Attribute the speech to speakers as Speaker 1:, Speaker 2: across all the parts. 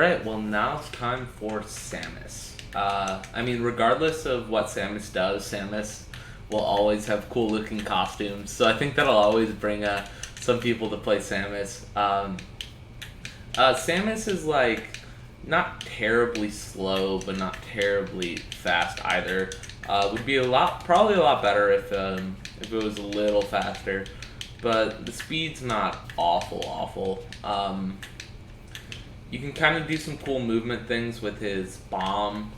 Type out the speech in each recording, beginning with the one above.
Speaker 1: Alright, well now it's time for Samus. Regardless of what Samus does, Samus will always have cool looking costumes, so I think that'll always bring some people to play Samus. Samus is like not terribly slow, but not terribly fast either. Would be probably a lot better if it was a little faster, but the speed's not awful. You can kind of do some cool movement things with his bomb.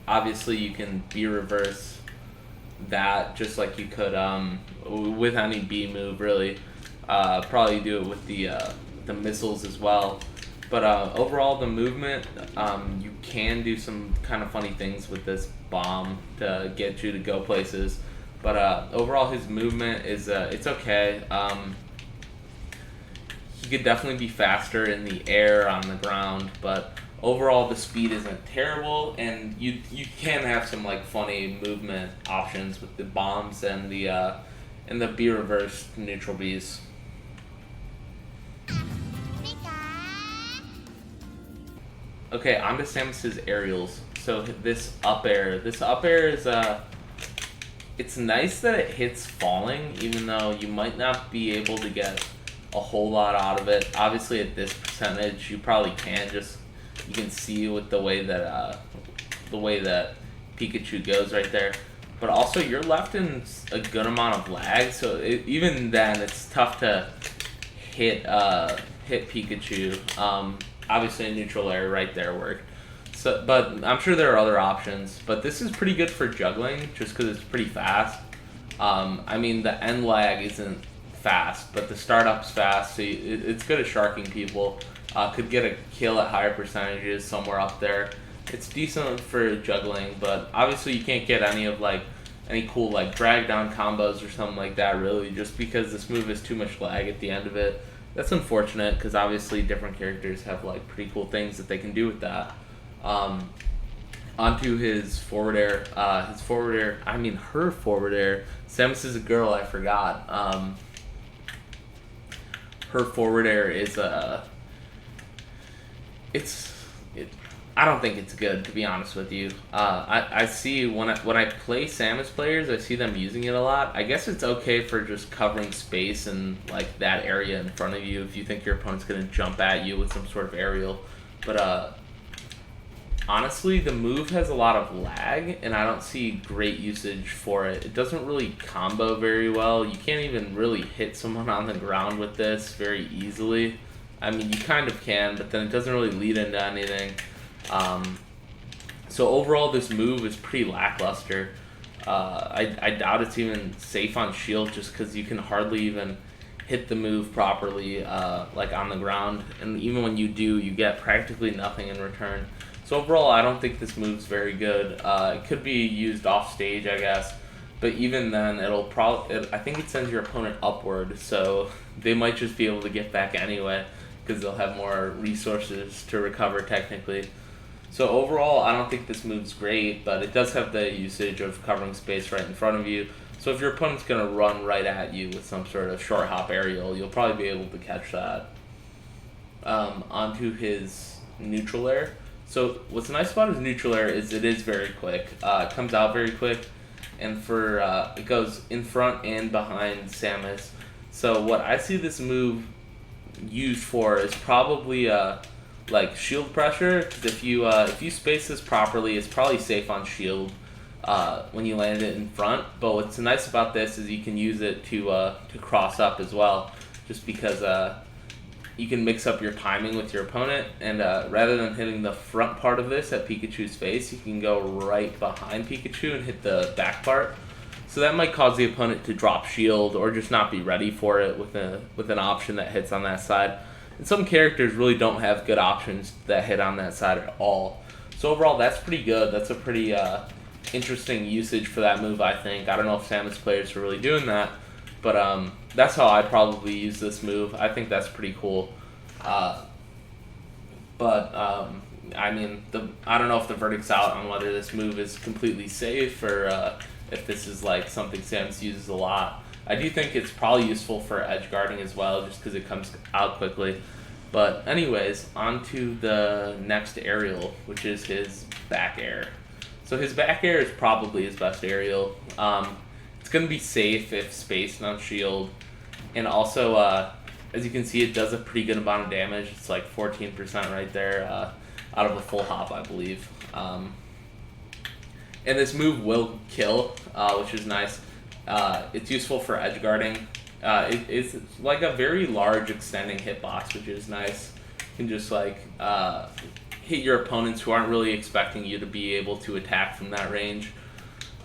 Speaker 1: Obviously, you can B reverse that just like you could with any B move, really. Probably do it with the missiles as well. But overall, the movement, you can do some kind of funny things with this bomb to get you to go places. But overall, his movement is it's okay. He could definitely be faster in the air, on the ground, but overall the speed isn't terrible, and you can have some like funny movement options with the bombs and the B reverse neutral Bs. Okay, on to Samus's aerials. So this up air is it's nice that it hits falling, even though you might not be able to get a whole lot out of it. Obviously, at this percentage, you probably can you can see with the way that Pikachu goes right there. But also, you're left in a good amount of lag, so even then, it's tough to hit Pikachu. Obviously, a neutral air right there worked. So, but I'm sure there are other options. But this is pretty good for juggling, just because it's pretty fast. The end lag isn't fast, but the startup's fast, so it's good at sharking people. Could get a kill at higher percentages somewhere up there. It's decent for juggling, but obviously you can't get any cool like drag down combos or something like that, really, just because this move has too much lag at the end of it. That's unfortunate, because obviously different characters have like pretty cool things that they can do with that. Onto his forward air. Her forward air. Samus is a girl, I forgot. Her forward air is I don't think it's good, to be honest with you. I see when I play Samus players, I see them using it a lot. I guess it's okay for just covering space and like that area in front of you if you think your opponent's gonna jump at you with some sort of aerial. But honestly, the move has a lot of lag, and I don't see great usage for it. It doesn't really combo very well. You can't even really hit someone on the ground with this very easily. You kind of can, but then it doesn't really lead into anything. So overall, this move is pretty lackluster. I doubt it's even safe on shield, just because you can hardly even hit the move properly, like on the ground. And even when you do, you get practically nothing in return. So overall, I don't think this move's very good. It could be used off stage, I guess, but even then, I think it sends your opponent upward, so they might just be able to get back anyway, because they'll have more resources to recover technically. So overall, I don't think this move's great, but it does have the usage of covering space right in front of you. So if your opponent's gonna run right at you with some sort of short hop aerial, you'll probably be able to catch that. Onto his neutral air. So what's nice about his neutral air is it is very quick. It comes out very quick, and it goes in front and behind Samus. So what I see this move used for is probably like shield pressure. Because if you space this properly, it's probably safe on shield when you land it in front. But what's nice about this is you can use it to cross up as well, just because you can mix up your timing with your opponent, and rather than hitting the front part of this at Pikachu's face, you can go right behind Pikachu and hit the back part. So that might cause the opponent to drop shield or just not be ready for it with an option that hits on that side. And some characters really don't have good options that hit on that side at all. So overall, that's pretty good. That's a pretty interesting usage for that move, I think. I don't know if Samus players are really doing that, but that's how I'd probably use this move. I think that's pretty cool. I don't know if the verdict's out on whether this move is completely safe, or if this is like something Samus uses a lot. I do think it's probably useful for edge guarding as well, just because it comes out quickly. But anyways, on to the next aerial, which is his back air. So his back air is probably his best aerial. It's going to be safe if spaced on shield. And also, as you can see, it does a pretty good amount of damage. It's like 14% right there out of a full hop, I believe. And this move will kill, which is nice. It's useful for edge guarding. It's like a very large extending hitbox, which is nice. You can just like hit your opponents who aren't really expecting you to be able to attack from that range.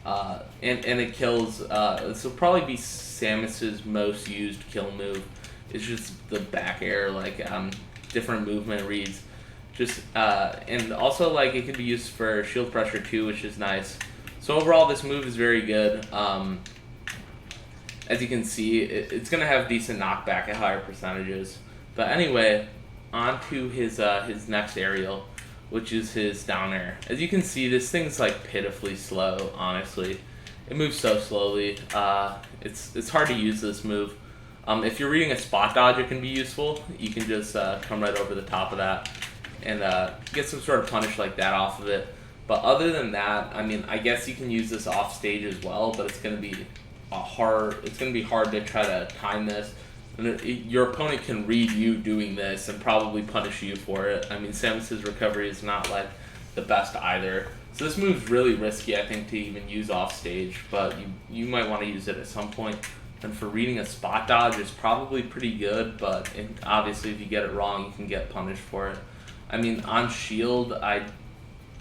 Speaker 1: And it kills. This will probably be Samus's most used kill move. It's just the back air, like different movement reads. Just and also like it can be used for shield pressure too, which is nice. So overall, this move is very good. As you can see, it's gonna have decent knockback at higher percentages. But anyway, on to his next aerial, which is his down air. As you can see, this thing's like pitifully slow, honestly. It moves so slowly. It's hard to use this move. If you're reading a spot dodge, it can be useful. You can just come right over the top of that and get some sort of punish like that off of it. But other than that, I mean, I guess you can use this off stage as well, but it's gonna be hard to try to time this. And your opponent can read you doing this and probably punish you for it. I mean, Samus's recovery is not like the best either. So this move's really risky, I think, to even use off stage, but you might want to use it at some point. And for reading a spot dodge, it's probably pretty good, but obviously if you get it wrong, you can get punished for it. I mean, on shield,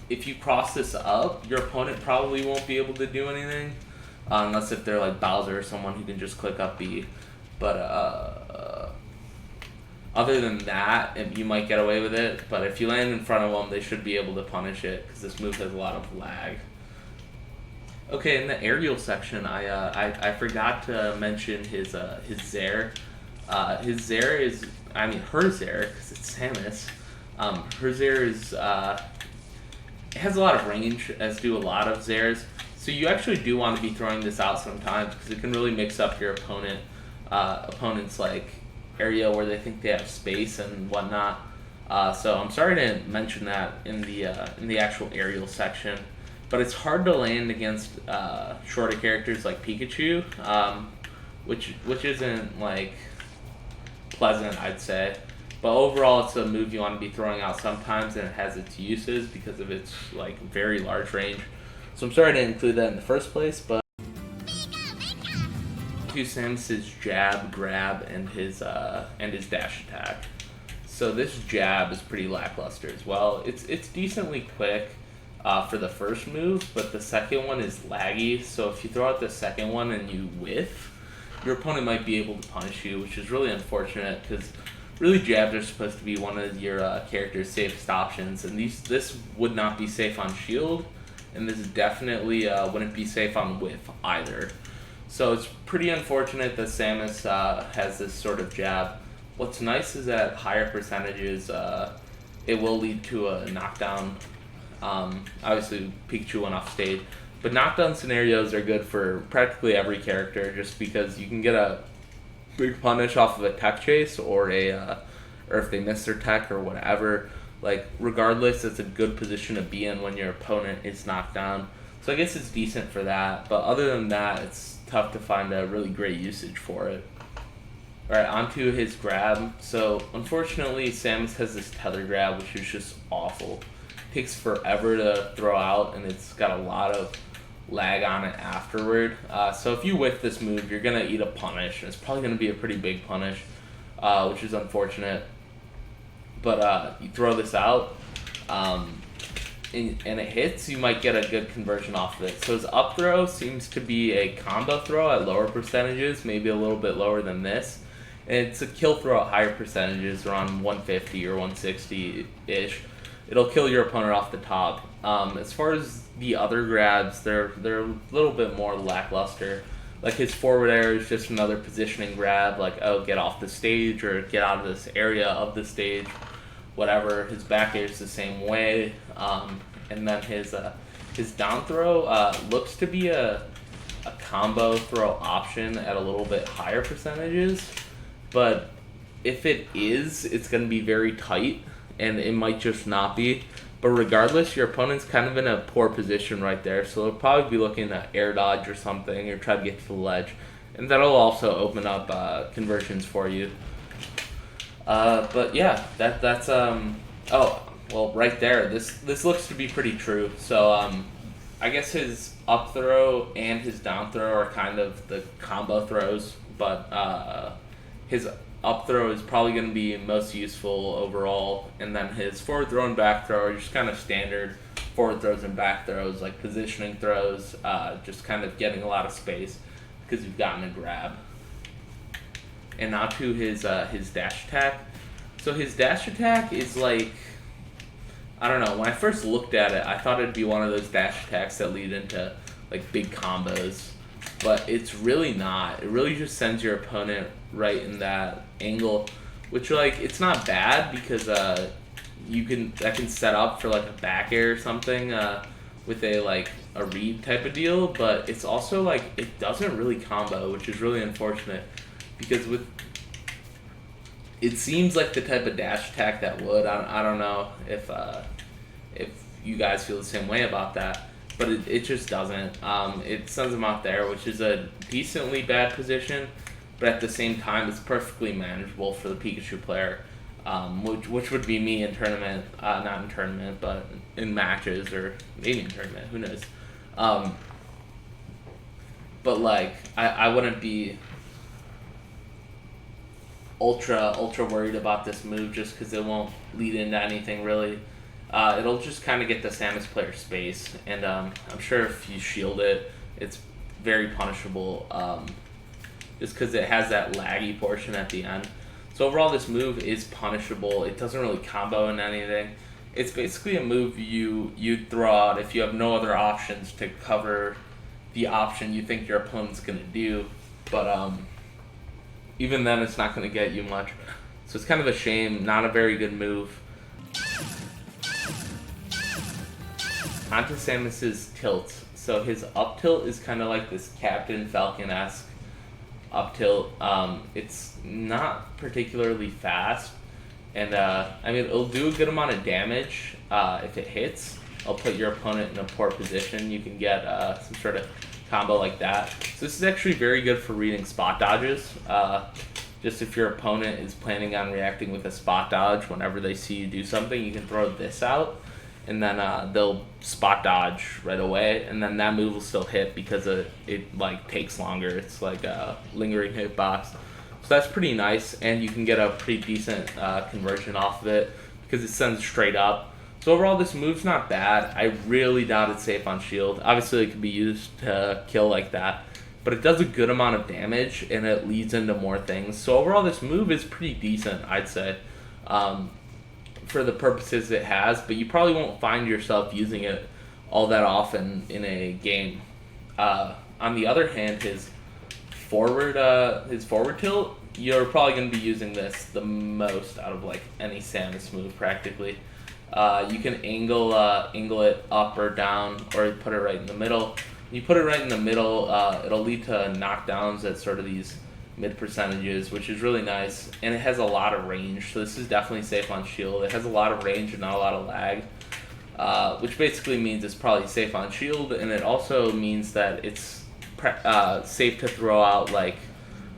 Speaker 1: if you cross this up, your opponent probably won't be able to do anything, unless if they're like Bowser or someone who can just click up B. But other than that, you might get away with it. But if you land in front of them, they should be able to punish it because this move has a lot of lag. Okay, in the aerial section, I forgot to mention his Zair. His Zair is, I mean her Zair, because it's Samus. Her Zair is it has a lot of range, as do a lot of Zairs. So you actually do want to be throwing this out sometimes because it can really mix up your opponent's like area where they think they have space and whatnot. So I'm sorry to mention that in the actual aerial section. But it's hard to land against shorter characters like Pikachu, which isn't like pleasant, I'd say. But overall, it's a move you want to be throwing out sometimes, and it has its uses because of its like very large range. So I'm sorry to include that in the first place, but to Samus's jab, grab, and his dash attack. So this jab is pretty lackluster as well. It's decently quick. For the first move, but the second one is laggy, so if you throw out the second one and you whiff, your opponent might be able to punish you, which is really unfortunate because really jabs are supposed to be one of your character's safest options, and this would not be safe on shield, and this definitely wouldn't be safe on whiff either. So it's pretty unfortunate that Samus has this sort of jab. What's nice is that higher percentages, it will lead to a knockdown. Obviously Pikachu went off stage, but knockdown scenarios are good for practically every character just because you can get a big punish off of a tech chase or if they miss their tech or whatever. Like regardless, it's a good position to be in when your opponent is knocked down. So I guess it's decent for that, but other than that, it's tough to find a really great usage for it. Alright, onto his grab. So unfortunately Samus has this tether grab, which is just awful. Takes forever to throw out, and it's got a lot of lag on it afterward. So if you whiff this move, you're gonna eat a punish, and it's probably gonna be a pretty big punish, which is unfortunate. But you throw this out, and it hits, you might get a good conversion off of it. So his up throw seems to be a combo throw at lower percentages, maybe a little bit lower than this. And it's a kill throw at higher percentages, around 150 or 160-ish. It'll kill your opponent off the top. As far as the other grabs, they're a little bit more lackluster. Like his forward air is just another positioning grab, like, oh, get off the stage or get out of this area of the stage, whatever. His back air is the same way. And then his down throw looks to be a combo throw option at a little bit higher percentages, but if it is, it's going to be very tight, and it might just not be. But regardless, your opponent's kind of in a poor position right there, so they'll probably be looking to air dodge or something, or try to get to the ledge. And that'll also open up conversions for you. But yeah, that's oh, well, right there, this looks to be pretty true. So I guess his up throw and his down throw are kind of the combo throws, but his up throw is probably going to be most useful overall, and then his forward throw and back throw are just kind of standard forward throws and back throws, like positioning throws, just kind of getting a lot of space because you've gotten a grab. And now to his dash attack. So his dash attack is like, I don't know, when I first looked at it, I thought it'd be one of those dash attacks that lead into like big combos, but it's really not. It really just sends your opponent right in that angle, which like it's not bad because that can set up for like a back air or something with a read type of deal, but it's also like it doesn't really combo, which is really unfortunate because it seems like the type of dash attack that would. I don't know if you guys feel the same way about that, but it just doesn't. It sends them out there, which is a decently bad position, but at the same time, it's perfectly manageable for the Pikachu player, which would be me in tournament, not in tournament, but in matches or maybe in tournament, who knows. But like, I wouldn't be ultra worried about this move just because it won't lead into anything really. It'll just kind of get the Samus player space, and I'm sure if you shield it, it's very punishable just because it has that laggy portion at the end. So overall, this move is punishable. It doesn't really combo in anything. It's basically a move you'd throw out if you have no other options to cover the option you think your opponent's going to do, but even then it's not going to get you much. So it's kind of a shame, not a very good move. Onto Samus's tilts. So his up tilt is kind of like this Captain Falcon-esque up tilt. It's not particularly fast, and I mean it'll do a good amount of damage if it hits. It'll put your opponent in a poor position. You can get some sort of combo like that. So this is actually very good for reading spot dodges. Just if your opponent is planning on reacting with a spot dodge whenever they see you do something, you can throw this out, and then they'll spot dodge right away, and then that move will still hit because it like takes longer. It's like a lingering hitbox. So that's pretty nice, and you can get a pretty decent conversion off of it because it sends straight up. So overall, this move's not bad. I really doubt it's safe on shield. Obviously, it can be used to kill like that, but it does a good amount of damage, and it leads into more things. So overall, this move is pretty decent, I'd say, for the purposes it has, but you probably won't find yourself using it all that often in a game. On the other hand, his forward tilt, you're probably going to be using this the most out of like any Samus move practically. You can angle it up or down, or put it right in the middle. When you put it right in the middle, it'll lead to knockdowns at sort of these mid percentages, which is really nice, and it has a lot of range, so this is definitely safe on shield. It has a lot of range and not a lot of lag, which basically means it's probably safe on shield, and it also means that it's safe to throw out like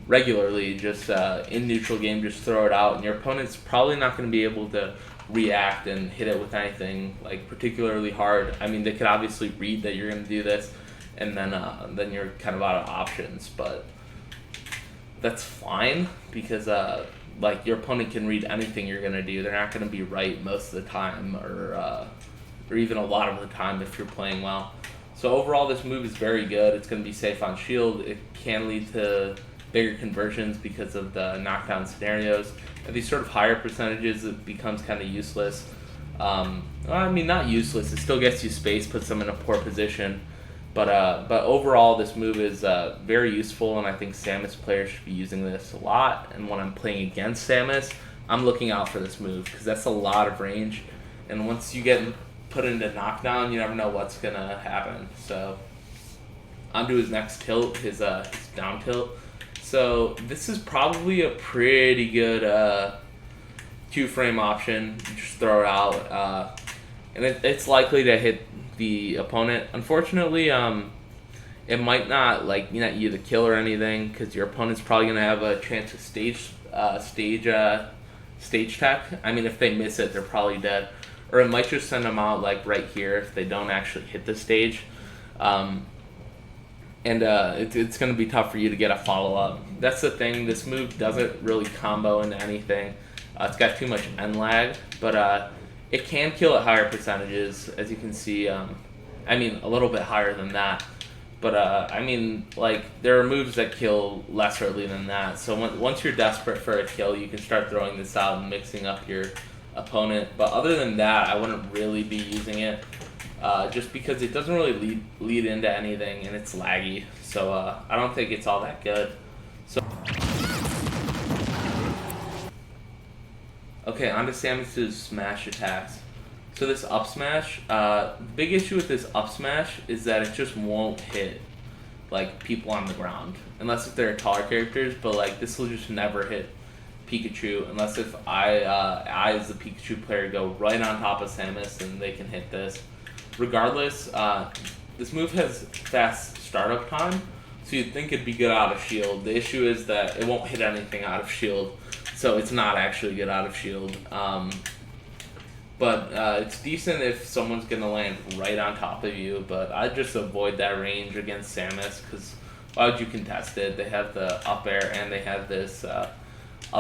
Speaker 1: regularly, just in neutral game, just throw it out, and your opponent's probably not going to be able to react and hit it with anything like particularly hard. I mean, they could obviously read that you're going to do this, and then you're kind of out of options, but that's fine because like your opponent can read anything you're gonna do. They're not gonna be right most of the time, or even a lot of the time if you're playing well. So overall, this move is very good. It's gonna be safe on shield. It can lead to bigger conversions because of the knockdown scenarios. At these sort of higher percentages, it becomes kind of useless. Well, I mean, not useless. It still gets you space, puts them in a poor position. But overall, this move is very useful, and I think Samus players should be using this a lot. And when I'm playing against Samus, I'm looking out for this move because that's a lot of range. And once you get put into knockdown, you never know what's going to happen. So onto his next tilt, his down tilt. So this is probably a pretty good two-frame option. You just throw it out, and it's likely to hit the opponent. Unfortunately, it might not like net you the kill or anything because your opponent's probably gonna have a chance to stage tech. I mean, if they miss it, they're probably dead, or it might just send them out like right here if they don't actually hit the stage. It's going to be tough for you to get a follow-up. That's the thing. This move doesn't really combo into anything. It's got too much end lag, but it can kill at higher percentages, as you can see. I mean, a little bit higher than that. But, I mean, like, there are moves that kill less early than that. So once you're desperate for a kill, you can start throwing this out and mixing up your opponent. But other than that, I wouldn't really be using it. Just because it doesn't really lead into anything and it's laggy, so I don't think it's all that good. So, okay, on to Samus's smash attacks. So this up smash, the big issue with this up smash is that it just won't hit like people on the ground, unless if they're taller characters. But like this will just never hit Pikachu unless if I as the Pikachu player go right on top of Samus and they can hit this. Regardless, this move has fast startup time, so you'd think it'd be good out of shield. The issue is that it won't hit anything out of shield, so it's not actually good out of shield. But it's decent if someone's going to land right on top of you, but I'd just avoid that range against Samus, because why would you contest it? They have the up air and they have this up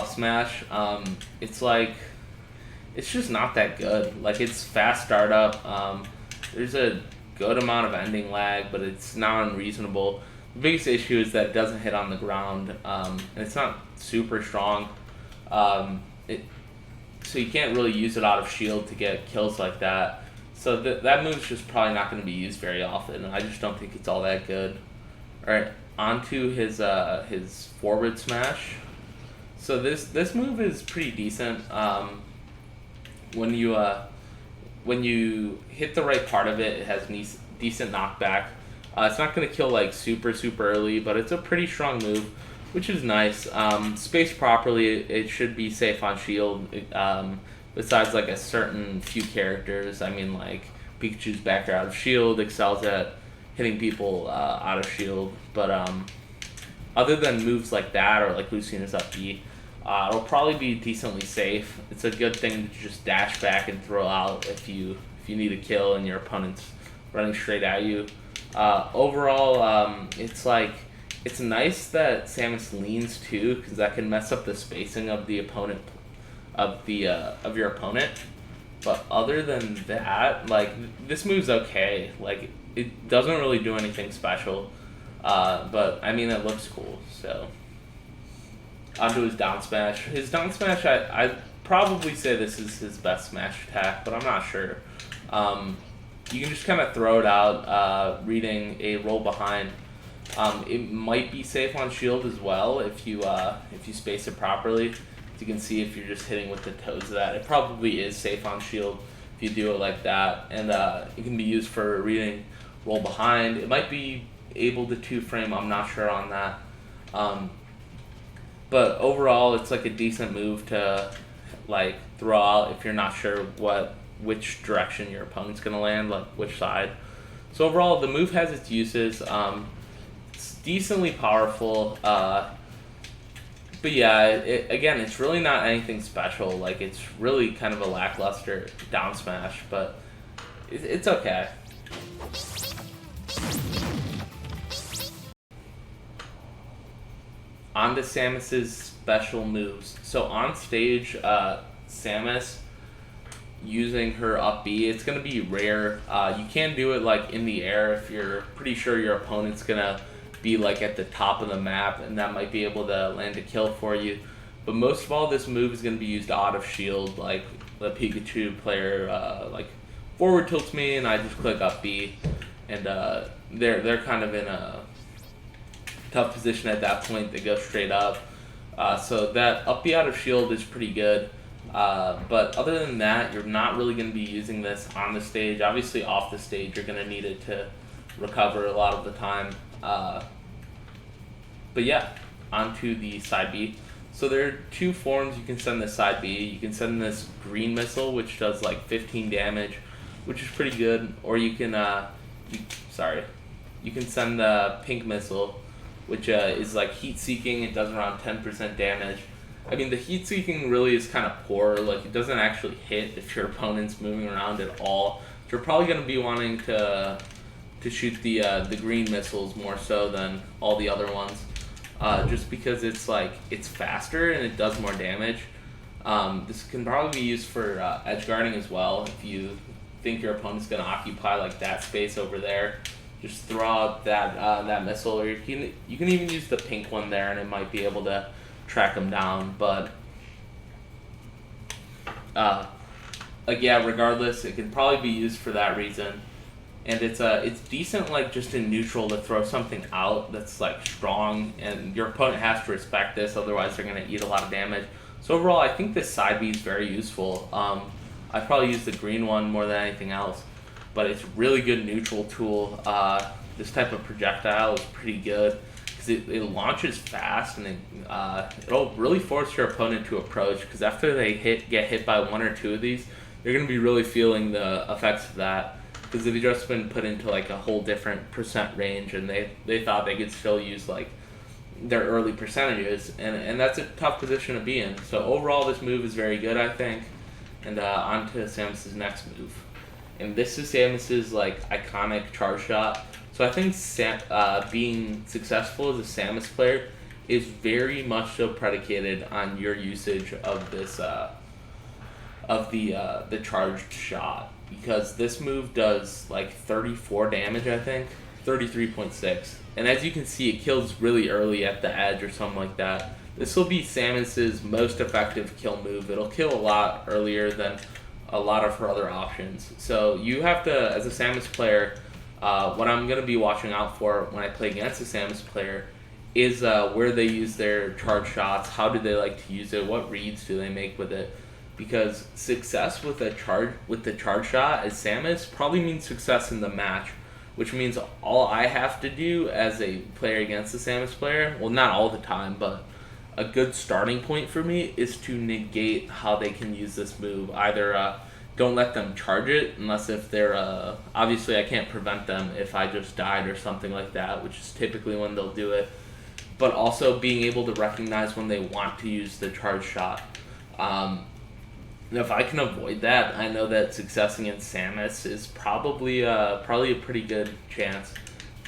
Speaker 1: smash. It's like, it's just not that good. Like, it's fast startup. There's a good amount of ending lag, but it's not unreasonable. The biggest issue is that it doesn't hit on the ground, and it's not super strong. So you can't really use it out of shield to get kills like that. So that move's just probably not going to be used very often. I just don't think it's all that good. Alright, onto his forward smash. So this move is pretty decent. When you hit the right part of it, it has decent knockback. It's not going to kill like super early, but it's a pretty strong move, which is nice. Spaced properly, it should be safe on shield. Besides like a certain few characters, I mean like Pikachu's back air out of shield, excels at hitting people out of shield. But other than moves like that or like Lucina's up B, it'll probably be decently safe. It's a good thing to just dash back and throw out if you need a kill and your opponent's running straight at you. Overall, it's like, it's nice that Samus leans too, because that can mess up the spacing of the opponent of your opponent. But other than that, like, this move's okay. Like, it doesn't really do anything special. But I mean, it looks cool. So onto his down smash. His down smash, I'd probably say this is his best smash attack, but I'm not sure. You can just kind of throw it out, reading a roll behind. It might be safe on shield as well if you space it properly. As you can see, if you're just hitting with the toes of that, it probably is safe on shield if you do it like that. And it can be used for reading roll behind. It might be able to two frame. I'm not sure on that. But overall, it's like a decent move to like throw out if you're not sure which direction your opponent's gonna land, like which side. So overall, the move has its uses. It's decently powerful. But yeah, again, it's really not anything special. Like, it's really kind of a lackluster down smash, but it's okay. On to Samus's special moves. So on stage, Samus using her up B, it's gonna be rare. You can do it like in the air if you're pretty sure your opponent's gonna be like at the top of the map, and that might be able to land a kill for you. But most of all, this move is going to be used out of shield. Like the Pikachu player like forward tilts me and I just click up B, and they're kind of in a tough position at that point. They go straight up, so that up B out of shield is pretty good. But other than that, you're not really going to be using this on the stage. Obviously off the stage you're going to need it to recover a lot of the time. But yeah, onto the side B. So there are two forms you can send this side B. You can send this green missile, which does like 15 damage, which is pretty good. Or you can, you can send the pink missile, which is like heat-seeking. It does around 10% damage. I mean, the heat-seeking really is kind of poor. Like, it doesn't actually hit if your opponent's moving around at all. So you're probably going to be wanting to shoot the green missiles more so than all the other ones. Just because it's faster and it does more damage. This can probably be used for edge guarding as well. If you think your opponent's going to occupy like that space over there, just throw out that missile, or you can even use the pink one there, and it might be able to track them down. But regardless, it can probably be used for that reason. And it's decent, like, just in neutral to throw something out that's like strong, and your opponent has to respect this, otherwise they're going to eat a lot of damage. So overall, I think this side B is very useful. I probably use the green one more than anything else, but it's a really good neutral tool. This type of projectile is pretty good because it launches fast, and it'll really force your opponent to approach, because after they get hit by one or two of these, you're going to be really feeling the effects of that. Because they've just been put into like a whole different percent range, and they thought they could still use like their early percentages, and that's a tough position to be in. So overall, this move is very good, I think. And on to Samus's next move, and this is Samus's like iconic charge shot. So I think being successful as a Samus player is very much so predicated on your usage of this the charged shot. Because this move does like 34 damage, I think, 33.6. And as you can see, it kills really early at the edge or something like that. This will be Samus's most effective kill move. It'll kill a lot earlier than a lot of her other options. So you have to, as a Samus player, what I'm going to be watching out for when I play against a Samus player is where they use their charge shots, how do they like to use it, what reads do they make with it. Because success with the charge shot as Samus probably means success in the match, which means all I have to do as a player against a Samus player, well, not all the time, but a good starting point for me is to negate how they can use this move. Either don't let them charge it, unless if they're, obviously I can't prevent them if I just died or something like that, which is typically when they'll do it, but also being able to recognize when they want to use the charge shot. If I can avoid that, I know that success against Samus is probably a pretty good chance.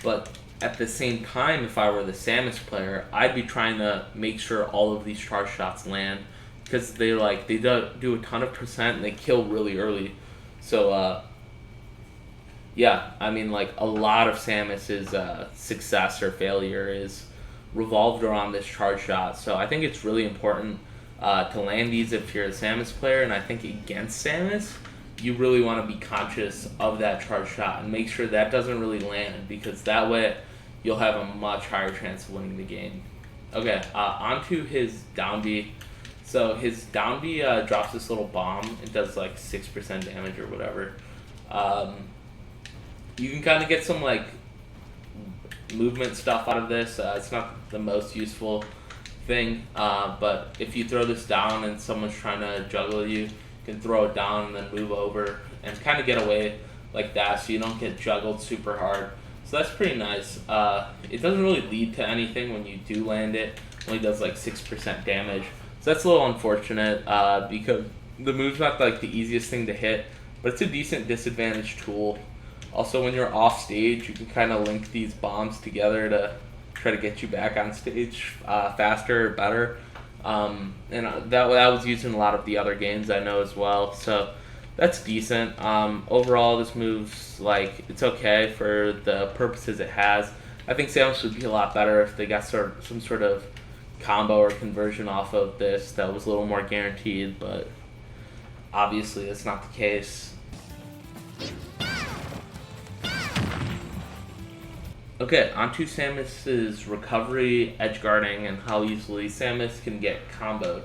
Speaker 1: But at the same time, if I were the Samus player, I'd be trying to make sure all of these charge shots land, because they do a ton of percent and they kill really early. So I mean, like, a lot of Samus's success or failure is revolved around this charge shot. So I think it's really important to land these if you're a Samus player, and I think against Samus, you really want to be conscious of that charge shot and make sure that doesn't really land, because that way you'll have a much higher chance of winning the game. Okay, onto his down B. So his down B drops this little bomb. It does like 6% damage or whatever. You can kind of get some like movement stuff out of this. It's not the most useful thing, but if you throw this down and someone's trying to juggle you can throw it down and then move over and kind of get away like that, so you don't get juggled super hard. So that's pretty nice. It doesn't really lead to anything when you do land it. It only does like 6% damage. So that's a little unfortunate, because the move's not like the easiest thing to hit, but it's a decent disadvantage tool. Also, when you're off stage, you can kind of link these bombs together to try to get you back on stage faster or better. And that was used in a lot of the other games I know as well. So that's decent. Overall, this move's like, it's okay for the purposes it has. I think Samus would be a lot better if they got some sort of combo or conversion off of this that was a little more guaranteed, but obviously that's not the case. Okay, onto Samus's recovery, edge guarding, and how easily Samus can get comboed.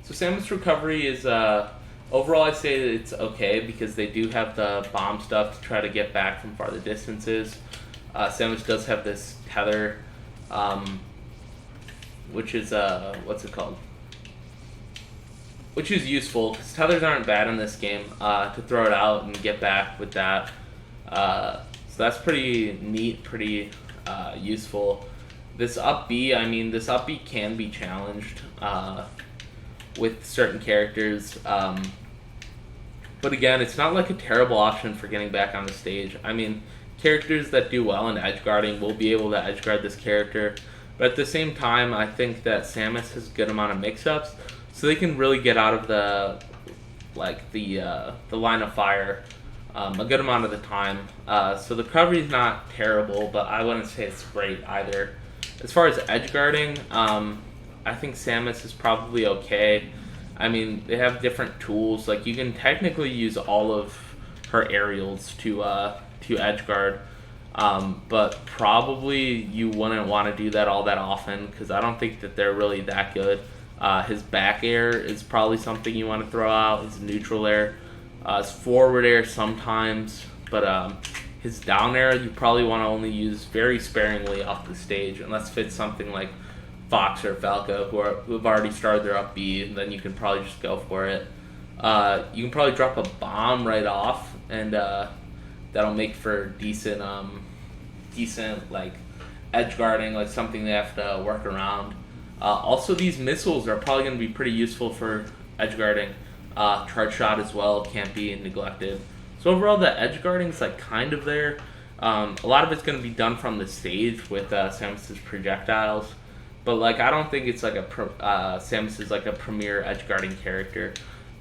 Speaker 1: So Samus recovery is, overall I say that it's okay, because they do have the bomb stuff to try to get back from farther distances. Samus does have this tether, which is what's it called? Which is useful because tethers aren't bad in this game. To throw it out and get back with that, so that's pretty neat, pretty useful. This up B, I mean, this up B can be challenged with certain characters. But again, it's not like a terrible option for getting back on the stage. I mean, characters that do well in edgeguarding will be able to edgeguard this character. But at the same time, I think that Samus has a good amount of mix-ups, so they can really get out of the line of fire a good amount of the time. So the recovery is not terrible, but I wouldn't say it's great either. As far as edgeguarding, I think Samus is probably okay. I mean, they have different tools. Like, you can technically use all of her aerials to edgeguard, but probably you wouldn't want to do that all that often because I don't think that they're really that good. His back air is probably something you want to throw out. His neutral air, his forward air sometimes, but his down air you probably want to only use very sparingly off the stage unless it's something like Fox or Falco who have already started their up B, and then you can probably just go for it. You can probably drop a bomb right off, and that'll make for decent like edge guarding, like something they have to work around. Also, these missiles are probably going to be pretty useful for edge guarding. Charge shot as well can't be neglected. So overall, the edge guarding is like kind of there. A lot of it's going to be done from the stage with Samus's projectiles. But like, I don't think it's like Samus is like a premier edge guarding character,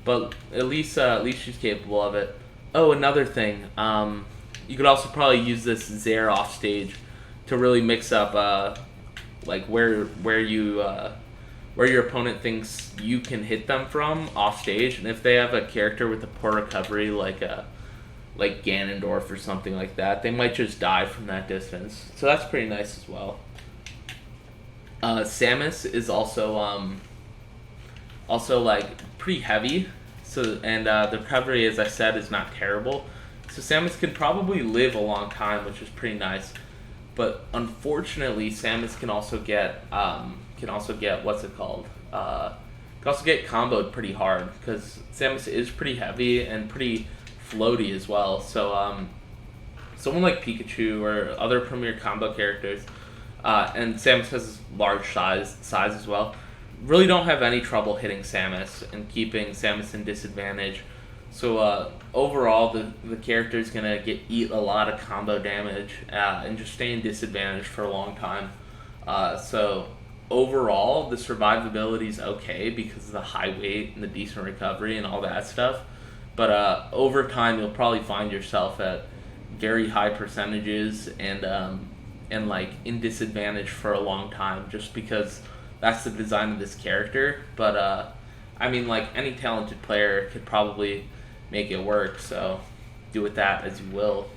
Speaker 1: but at least she's capable of it. Oh, another thing, you could also probably use this Zair off stage to really mix up like where your opponent thinks you can hit them from off stage, and if they have a character with a poor recovery like Ganondorf or something like that, they might just die from that distance. So that's pretty nice as well. Samus is also like pretty heavy, so and the recovery, as I said, is not terrible. So Samus can probably live a long time, which is pretty nice. But unfortunately, Samus can also get what's it called? Can also get comboed pretty hard because Samus is pretty heavy and pretty floaty as well. So someone like Pikachu or other premier combo characters. And Samus has large size as well. Really don't have any trouble hitting Samus and keeping Samus in disadvantage. So overall, the character is gonna eat a lot of combo damage and just stay in disadvantage for a long time. So overall, the survivability is okay because of the high weight and the decent recovery and all that stuff. But over time, you'll probably find yourself at very high percentages and like in disadvantage for a long time just because that's the design of this character. But I mean, like, any talented player could probably make it work, so do with that as you will.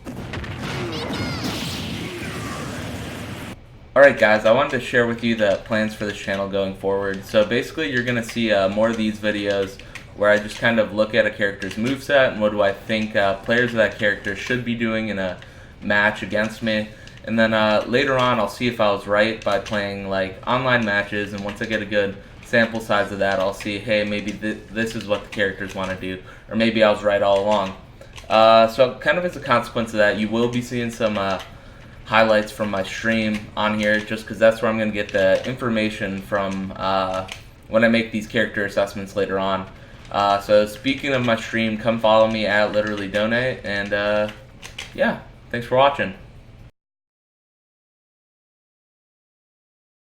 Speaker 1: Alright guys, I wanted to share with you the plans for this channel going forward. So basically you're going to see more of these videos where I just kind of look at a character's moveset and what do I think players of that character should be doing in a match against me. And then later on, I'll see if I was right by playing like online matches, and once I get a good sample size of that, I'll see, hey, maybe this is what the characters want to do, or maybe I was right all along. So kind of as a consequence of that, you will be seeing some highlights from my stream on here, just because that's where I'm going to get the information from when I make these character assessments later on. So speaking of my stream, come follow me at LiterallyDonate, and yeah, thanks for watching.